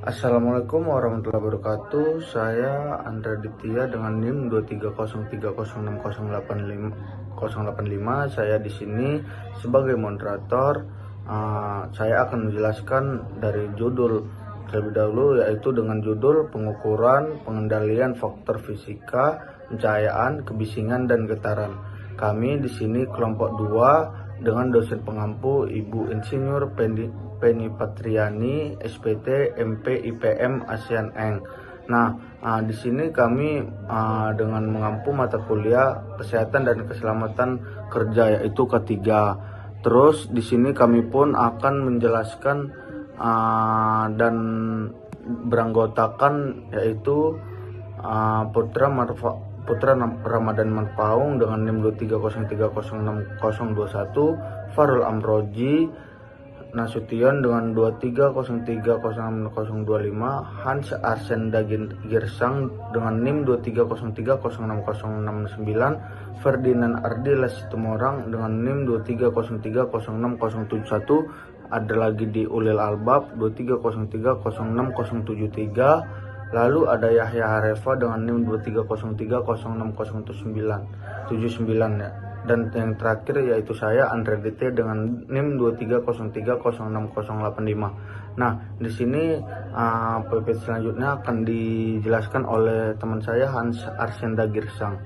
Assalamualaikum warahmatullahi wabarakatuh. Saya Andra Ditya dengan NIM 230306085. Saya di sini sebagai moderator. Saya akan menjelaskan dari judul terlebih dahulu, yaitu dengan judul pengukuran pengendalian faktor fisika, pencahayaan, kebisingan dan getaran. Kami di sini kelompok 2 dengan dosen pengampu Ibu Insinyur Penny Patriani, SPT, MP, IPM, ASEAN Eng. Di sini kami dengan mengampu mata kuliah kesehatan dan keselamatan kerja, yaitu ketiga. Terus di sini kami pun akan menjelaskan dan beranggotakan, yaitu Putra Ramadan Manpaung dengan NIM 230306021, Farul Amroji Nasution dengan 230306025, Hans Arsenda Girsang dengan NIM 230306069, Ferdinand Ardila Situmorang dengan NIM 230306071. Ada lagi di Ulil Albab 230306073. Lalu ada Yahya Harefa dengan NIM 230306079 ya. Dan yang terakhir yaitu saya Andre DT dengan NIM 230306085. Di sini PPT selanjutnya akan dijelaskan oleh teman saya Hans Arsenda Girsang.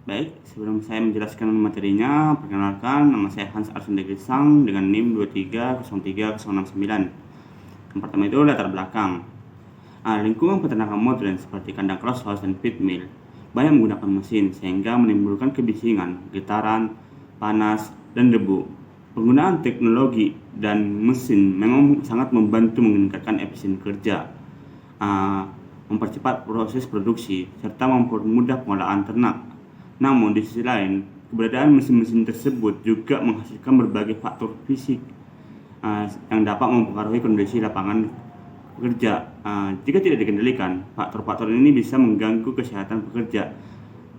Baik, sebelum saya menjelaskan materinya, perkenalkan, nama saya Hans Arsenda Girsang dengan NIM 2303069. Yang pertama itu latar belakang. Lingkungan peternakan modern seperti kandang closed house dan feed mill banyak menggunakan mesin sehingga menimbulkan kebisingan, getaran, panas, dan debu. Penggunaan teknologi dan mesin memang sangat membantu meningkatkan efisien kerja, mempercepat proses produksi, serta mempermudah pengolahan ternak. Namun di sisi lain, keberadaan mesin-mesin tersebut juga menghasilkan berbagai faktor fisik yang dapat mempengaruhi kondisi lapangan pekerja. Jika tidak dikendalikan, faktor-faktor ini bisa mengganggu kesehatan pekerja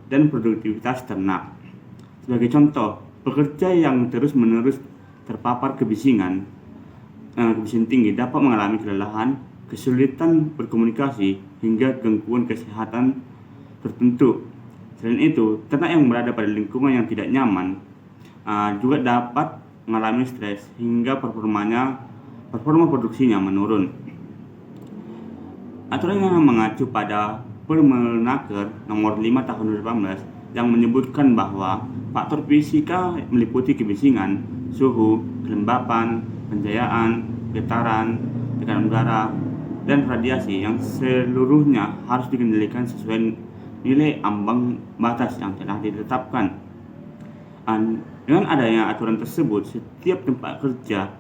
dan produktivitas ternak. Sebagai contoh, pekerja yang terus-menerus terpapar kebisingan tinggi dapat mengalami kelelahan, kesulitan berkomunikasi, hingga gangguan kesehatan tertentu. Selain itu, ternak yang berada pada lingkungan yang tidak nyaman juga dapat mengalami stres hingga performa produksinya menurun. Aturan yang mengacu pada Permenaker nomor 5 tahun 2018 yang menyebutkan bahwa faktor fisika meliputi kebisingan, suhu, kelembapan, pencahayaan, getaran, tekanan udara, dan radiasi yang seluruhnya harus dikendalikan sesuai nilai ambang batas yang telah ditetapkan. Dengan adanya aturan tersebut, setiap tempat kerja,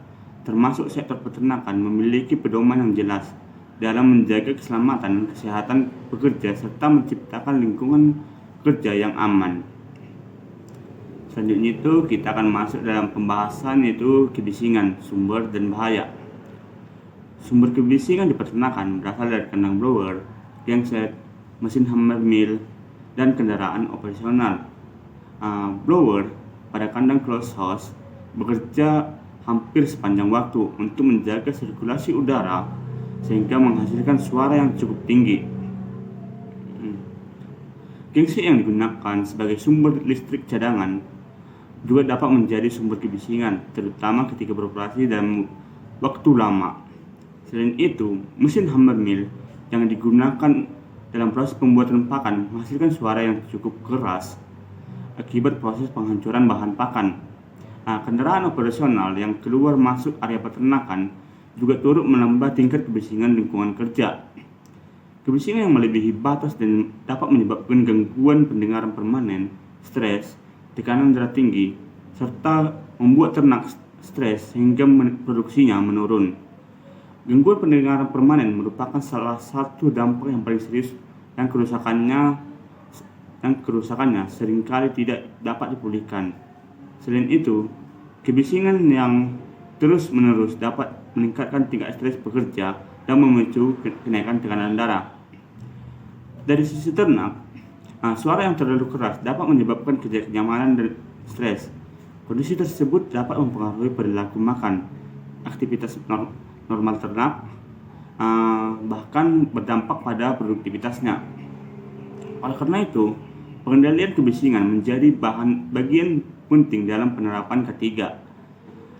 termasuk sektor peternakan, memiliki pedoman yang jelas dalam menjaga keselamatan dan kesehatan pekerja serta menciptakan lingkungan kerja yang aman. Selanjutnya itu kita akan masuk dalam pembahasan, yaitu kebisingan, sumber dan bahaya. Sumber kebisingan di peternakan berasal dari kandang blower, genset, mesin hammer mill, dan kendaraan operasional. Blower pada kandang closed house bekerja hampir sepanjang waktu untuk menjaga sirkulasi udara sehingga menghasilkan suara yang cukup tinggi. Genset yang digunakan sebagai sumber listrik cadangan juga dapat menjadi sumber kebisingan, terutama ketika beroperasi dalam waktu lama. Selain itu, mesin hammer mill yang digunakan dalam proses pembuatan pakan menghasilkan suara yang cukup keras akibat proses penghancuran bahan pakan. Kendaraan operasional yang keluar masuk area peternakan juga turut menambah tingkat kebisingan lingkungan kerja. Kebisingan yang melebihi batas dan dapat menyebabkan gangguan pendengaran permanen, stres, tekanan darah tinggi, serta membuat ternak stres hingga produksinya menurun. Gangguan pendengaran permanen merupakan salah satu dampak yang paling serius yang kerusakannya seringkali tidak dapat dipulihkan. Selain itu, kebisingan yang terus-menerus dapat meningkatkan tingkat stres pekerja dan memicu kenaikan tekanan darah. Dari sisi ternak, suara yang terlalu keras dapat menyebabkan ketidaknyamanan dan stres. Kondisi tersebut dapat mempengaruhi perilaku makan, aktivitas normal ternak, bahkan berdampak pada produktivitasnya. Oleh karena itu, pengendalian kebisingan menjadi bagian penting dalam penerapan ketiga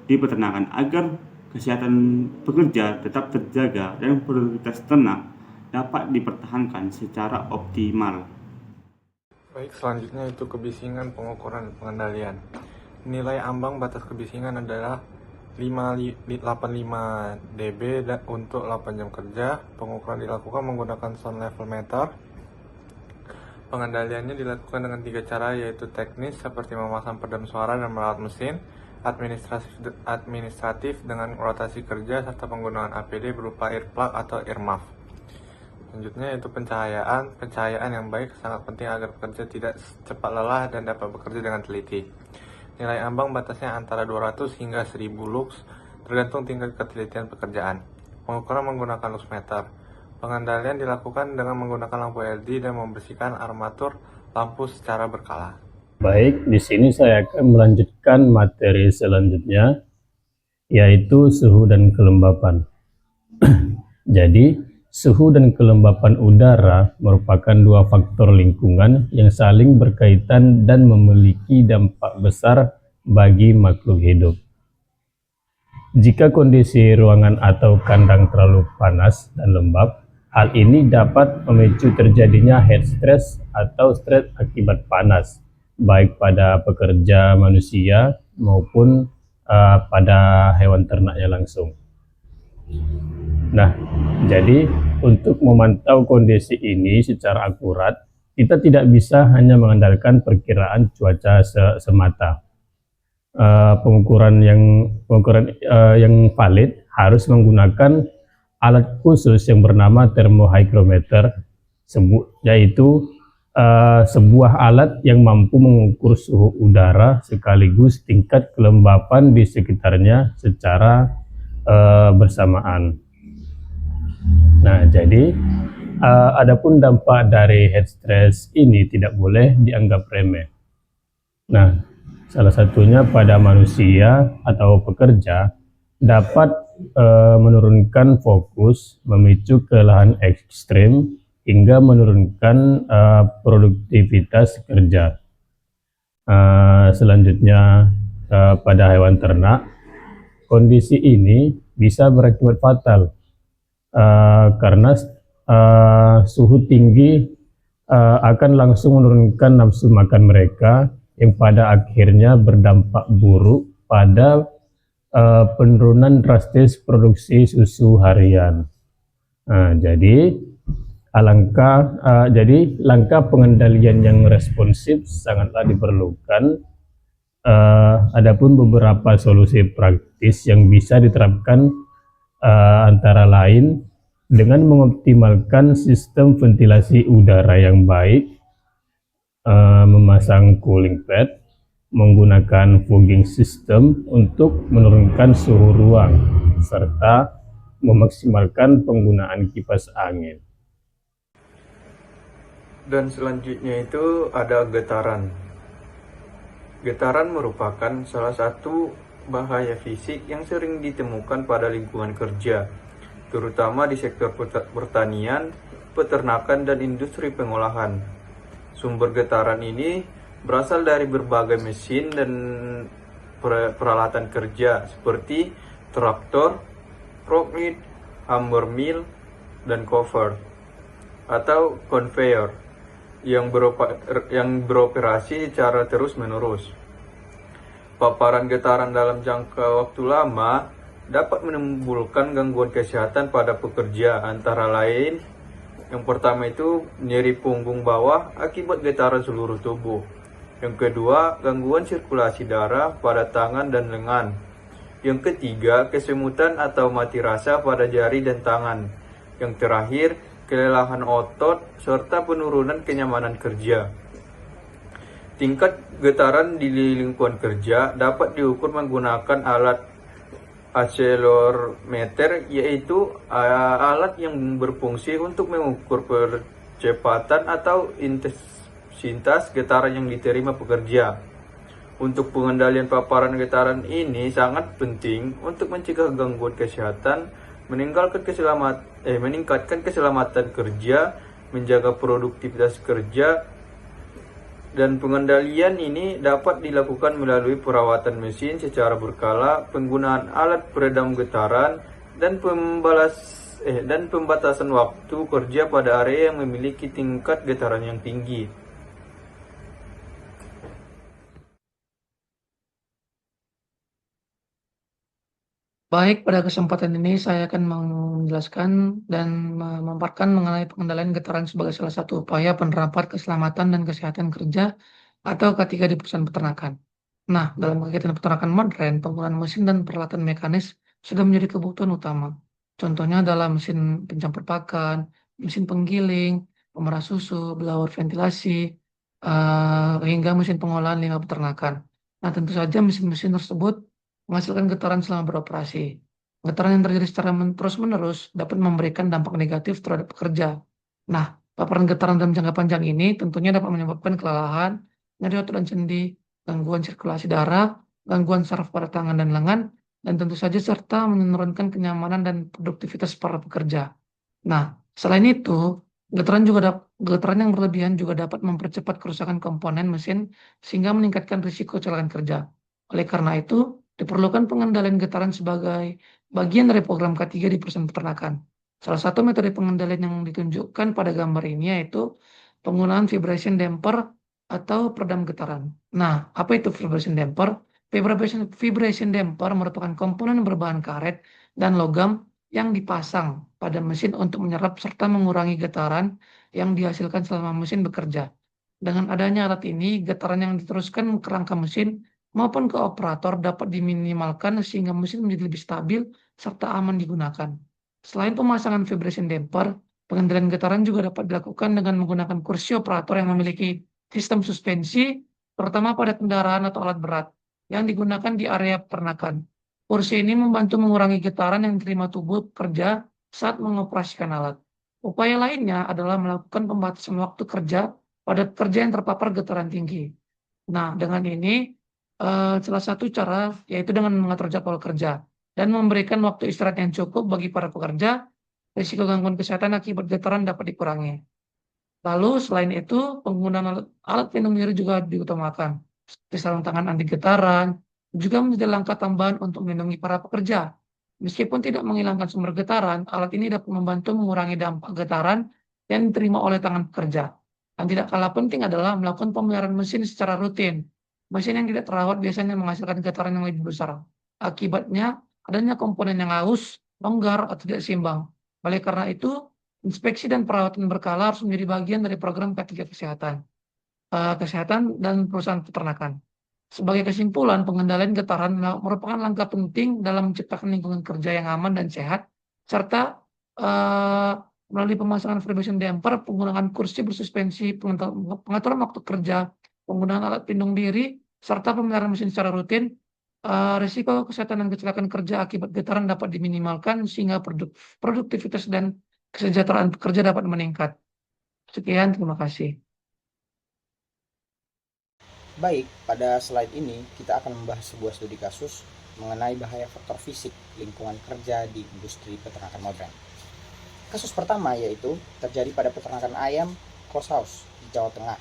di peternakan agar kesehatan pekerja tetap terjaga dan produktivitas ternak dapat dipertahankan secara optimal. Baik, selanjutnya itu kebisingan, pengukuran, pengendalian. Nilai ambang batas kebisingan adalah 85 dB untuk 8 jam kerja. Pengukuran dilakukan menggunakan sound level meter. Pengendaliannya dilakukan dengan 3 cara, yaitu teknis seperti memasang peredam suara dan merawat mesin, administratif dengan rotasi kerja, serta penggunaan APD berupa earplug atau earmuff. Selanjutnya yaitu pencahayaan. Pencahayaan yang baik sangat penting agar pekerja tidak cepat lelah dan dapat bekerja dengan teliti. Nilai ambang batasnya antara 200 hingga 1000 lux, tergantung tingkat ketelitian pekerjaan. Pengukuran menggunakan lux meter. Pengendalian dilakukan dengan menggunakan lampu LED dan membersihkan armatur lampu secara berkala. Baik, di sini saya akan melanjutkan materi selanjutnya, yaitu suhu dan kelembapan. Jadi, suhu dan kelembapan udara merupakan dua faktor lingkungan yang saling berkaitan dan memiliki dampak besar bagi makhluk hidup. Jika kondisi ruangan atau kandang terlalu panas dan lembab, hal ini dapat memicu terjadinya heat stress atau stres akibat panas, baik pada pekerja manusia maupun pada hewan ternaknya langsung. Nah, jadi untuk memantau kondisi ini secara akurat, kita tidak bisa hanya mengandalkan perkiraan cuaca semata. Pengukuran yang valid harus menggunakan alat khusus yang bernama thermohygrometer, yaitu sebuah alat yang mampu mengukur suhu udara sekaligus tingkat kelembapan di sekitarnya secara bersamaan. Nah, jadi adapun dampak dari heat stress ini tidak boleh dianggap remeh. Nah, salah satunya pada manusia atau pekerja dapat menurunkan fokus, memicu kelelahan ekstrim, hingga menurunkan produktivitas kerja. Selanjutnya pada hewan ternak, kondisi ini bisa berakibat fatal karena suhu tinggi akan langsung menurunkan nafsu makan mereka, yang pada akhirnya berdampak buruk pada penurunan drastis produksi susu harian. Jadi langkah pengendalian yang responsif sangatlah diperlukan. Adapun beberapa solusi praktis yang bisa diterapkan antara lain dengan mengoptimalkan sistem ventilasi udara yang baik, memasang cooling pad, menggunakan fogging system untuk menurunkan suhu ruang, serta memaksimalkan penggunaan kipas angin. Dan selanjutnya itu ada getaran. Getaran merupakan salah satu bahaya fisik yang sering ditemukan pada lingkungan kerja, terutama di sektor pertanian, peternakan, dan industri pengolahan. Sumber getaran ini berasal dari berbagai mesin dan peralatan kerja seperti traktor, forklift, hammer mill, dan cover atau conveyor yang beroperasi secara terus-menerus. Paparan getaran dalam jangka waktu lama dapat menimbulkan gangguan kesehatan pada pekerja, antara lain yang pertama itu nyeri punggung bawah akibat getaran seluruh tubuh. Yang kedua, gangguan sirkulasi darah pada tangan dan lengan. Yang ketiga, kesemutan atau mati rasa pada jari dan tangan. Yang terakhir, kelelahan otot serta penurunan kenyamanan kerja. Tingkat getaran di lingkungan kerja dapat diukur menggunakan alat accelerometer, yaitu alat yang berfungsi untuk mengukur percepatan atau intensitas getaran yang diterima pekerja. Untuk pengendalian paparan getaran ini sangat penting untuk mencegah gangguan kesehatan, meningkatkan keselamatan kerja, menjaga produktivitas kerja, dan pengendalian ini dapat dilakukan melalui perawatan mesin secara berkala, penggunaan alat peredam getaran, dan pembatasan waktu kerja pada area yang memiliki tingkat getaran yang tinggi. Baik, pada kesempatan ini saya akan menjelaskan dan memaparkan mengenai pengendalian getaran sebagai salah satu upaya penerapan keselamatan dan kesehatan kerja atau K3 di perusahaan peternakan. Nah, dalam kegiatan peternakan modern, penggunaan mesin dan peralatan mekanis sudah menjadi kebutuhan utama. Contohnya adalah mesin pencampur pakan, mesin penggiling, pemerah susu, blower ventilasi, hingga mesin pengolahan limbah peternakan. Nah, tentu saja mesin-mesin tersebut menghasilkan getaran selama beroperasi. Getaran yang terjadi secara terus-menerus dapat memberikan dampak negatif terhadap pekerja. Nah, paparan getaran dalam jangka panjang ini tentunya dapat menyebabkan kelelahan, nyeri otot dan sendi, gangguan sirkulasi darah, gangguan saraf pada tangan dan lengan, dan tentu saja serta menurunkan kenyamanan dan produktivitas para pekerja. Nah, selain itu, getaran yang berlebihan juga dapat mempercepat kerusakan komponen mesin sehingga meningkatkan risiko kecelakaan kerja. Oleh karena itu, diperlukan pengendalian getaran sebagai bagian dari program K3 di perusahaan peternakan. Salah satu metode pengendalian yang ditunjukkan pada gambar ini yaitu penggunaan vibration damper atau peredam getaran. Nah, apa itu vibration damper? Vibration damper merupakan komponen berbahan karet dan logam yang dipasang pada mesin untuk menyerap serta mengurangi getaran yang dihasilkan selama mesin bekerja. Dengan adanya alat ini, getaran yang diteruskan ke rangka mesin maupun ke operator dapat diminimalkan sehingga mesin menjadi lebih stabil serta aman digunakan. Selain pemasangan vibration damper, pengendalian getaran juga dapat dilakukan dengan menggunakan kursi operator yang memiliki sistem suspensi, terutama pada kendaraan atau alat berat yang digunakan di area peternakan. Kursi ini membantu mengurangi getaran yang diterima tubuh kerja saat mengoperasikan alat. Upaya lainnya adalah melakukan pembatasan waktu kerja pada pekerja yang terpapar getaran tinggi. Nah, dengan ini salah satu cara yaitu dengan mengatur jadwal kerja dan memberikan waktu istirahat yang cukup bagi para pekerja, risiko gangguan kesehatan akibat getaran dapat dikurangi. Lalu selain itu, penggunaan alat pelindung diri juga diutamakan, seperti sarung tangan anti getaran, juga menjadi langkah tambahan untuk melindungi para pekerja. Meskipun tidak menghilangkan sumber getaran, alat ini dapat membantu mengurangi dampak getaran yang diterima oleh tangan pekerja. Dan tidak kalah penting adalah melakukan pemeliharaan mesin secara rutin. Mesin yang tidak terawat biasanya menghasilkan getaran yang lebih besar. Akibatnya, adanya komponen yang haus, longgar, atau tidak seimbang. Oleh karena itu, inspeksi dan perawatan berkala harus menjadi bagian dari program K3 kesehatan dan perusahaan peternakan. Sebagai kesimpulan, pengendalian getaran merupakan langkah penting dalam menciptakan lingkungan kerja yang aman dan sehat, serta melalui pemasangan vibration damper, penggunaan kursi bersuspensi, pengaturan waktu kerja, penggunaan alat pelindung diri, serta pemeliharaan mesin secara rutin, risiko kesehatan dan kecelakaan kerja akibat getaran dapat diminimalkan sehingga produktivitas dan kesejahteraan pekerja dapat meningkat. Sekian, terima kasih. Baik, pada slide ini kita akan membahas sebuah studi kasus mengenai bahaya faktor fisik lingkungan kerja di industri peternakan modern. Kasus pertama yaitu terjadi pada peternakan ayam close house di Jawa Tengah,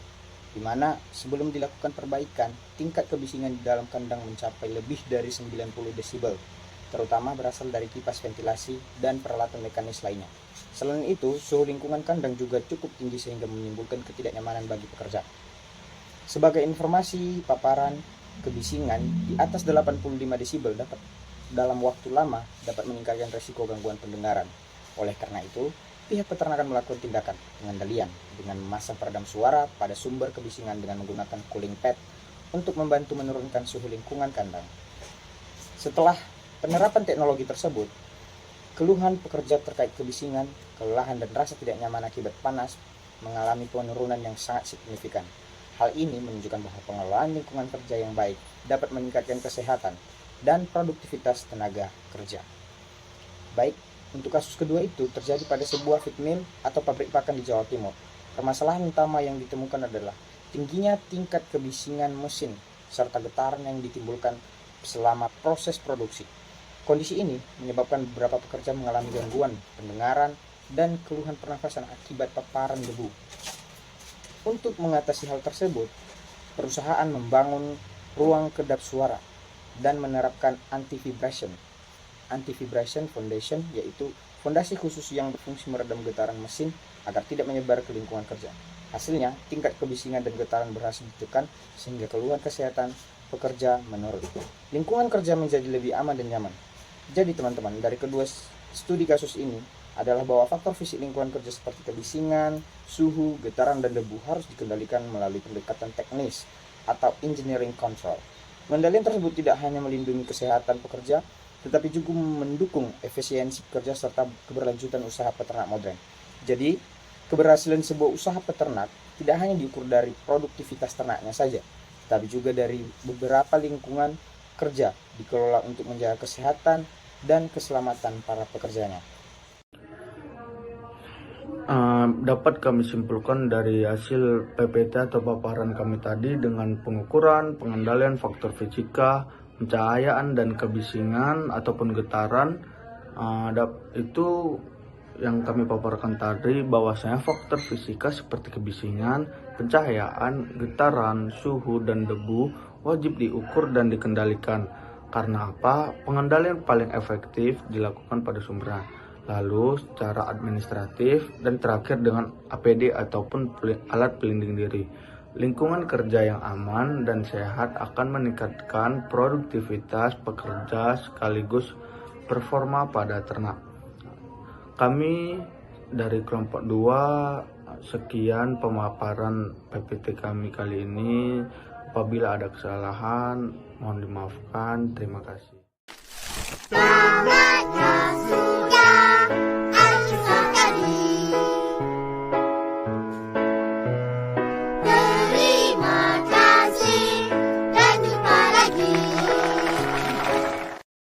di mana sebelum dilakukan perbaikan, tingkat kebisingan di dalam kandang mencapai lebih dari 90 desibel, terutama berasal dari kipas ventilasi dan peralatan mekanis lainnya. Selain itu, suhu lingkungan kandang juga cukup tinggi sehingga menimbulkan ketidaknyamanan bagi pekerja. Sebagai informasi, paparan kebisingan di atas 85 desibel dalam waktu lama dapat meningkatkan risiko gangguan pendengaran. Oleh karena itu, pihak peternakan melakukan tindakan pengendalian dengan memasang peredam suara pada sumber kebisingan dengan menggunakan cooling pad untuk membantu menurunkan suhu lingkungan kandang. Setelah penerapan teknologi tersebut, keluhan pekerja terkait kebisingan, kelelahan dan rasa tidak nyaman akibat panas mengalami penurunan yang sangat signifikan. Hal ini menunjukkan bahwa pengelolaan lingkungan kerja yang baik dapat meningkatkan kesehatan dan produktivitas tenaga kerja. Baik, untuk kasus kedua itu terjadi pada sebuah feed mill atau pabrik pakan di Jawa Timur. Permasalahan utama yang ditemukan adalah tingginya tingkat kebisingan mesin serta getaran yang ditimbulkan selama proses produksi. Kondisi ini menyebabkan beberapa pekerja mengalami gangguan pendengaran dan keluhan pernafasan akibat paparan debu. Untuk mengatasi hal tersebut, perusahaan membangun ruang kedap suara dan menerapkan anti-vibration foundation, yaitu fondasi khusus yang berfungsi meredam getaran mesin agar tidak menyebar ke lingkungan kerja. Hasilnya, tingkat kebisingan dan getaran berhasil ditekan sehingga keluhan kesehatan pekerja menurun. Lingkungan kerja menjadi lebih aman dan nyaman. Jadi teman-teman, dari kedua studi kasus ini adalah bahwa faktor fisik lingkungan kerja seperti kebisingan, suhu, getaran, dan debu harus dikendalikan melalui pendekatan teknis atau engineering control. Pengendalian tersebut tidak hanya melindungi kesehatan pekerja, tetapi juga mendukung efisiensi kerja serta keberlanjutan usaha peternak modern. Jadi, keberhasilan sebuah usaha peternak tidak hanya diukur dari produktivitas ternaknya saja, tapi juga dari beberapa lingkungan kerja dikelola untuk menjaga kesehatan dan keselamatan para pekerjanya. Dapat kami simpulkan dari hasil PPT atau paparan kami tadi dengan pengukuran, pengendalian faktor fisika, pencahayaan dan kebisingan ataupun getaran, itu yang kami paparkan tadi bahwasanya faktor fisika seperti kebisingan, pencahayaan, getaran, suhu dan debu wajib diukur dan dikendalikan. Karena apa? Pengendalian paling efektif dilakukan pada sumbernya, lalu secara administratif, dan terakhir dengan APD ataupun alat pelindung diri. Lingkungan kerja yang aman dan sehat akan meningkatkan produktivitas pekerja sekaligus performa pada ternak. Kami dari kelompok 2, sekian pemaparan PPT kami kali ini. Apabila ada kesalahan, mohon dimaafkan. Terima kasih.